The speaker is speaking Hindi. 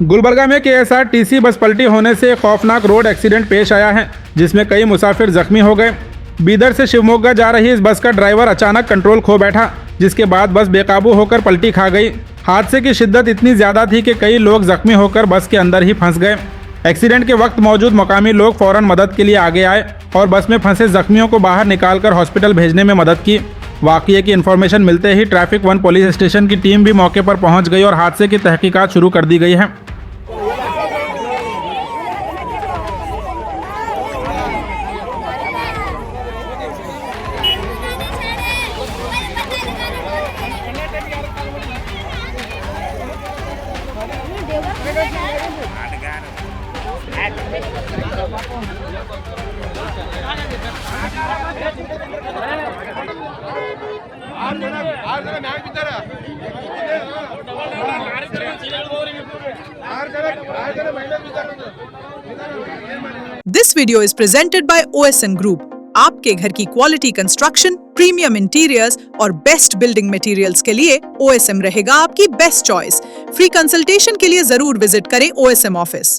गुलबर्गा में KSRTC बस पलटी होने से खौफनाक रोड एक्सीडेंट पेश आया है, जिसमें कई मुसाफिर जख्मी हो गए। बीदर से शिवमोगा जा रही इस बस का ड्राइवर अचानक कंट्रोल खो बैठा, जिसके बाद बस बेकाबू होकर पलटी खा गई। हादसे की शिद्दत इतनी ज्यादा थी कि कई लोग जख्मी होकर बस के अंदर ही फंस गए। एक्सीडेंट के वक्त मौजूद मकामी लोग फौरन मदद के लिए आगे आए और बस में फंसे जख्मियों को बाहर निकालकर हॉस्पिटल भेजने में मदद की। वाक़ये की इन्फॉर्मेशन मिलते ही ट्रैफिक 1 पुलिस स्टेशन की टीम भी मौके पर पहुंच गई और हादसे की तहकीकात शुरू कर दी गई है। This video is presented by OSN Group. आपके घर की क्वालिटी कंस्ट्रक्शन, प्रीमियम इंटीरियर्स और बेस्ट बिल्डिंग मटेरियल्स के लिए OSM रहेगा आपकी बेस्ट चॉइस। फ्री कंसल्टेशन के लिए जरूर विजिट करें OSM ऑफिस।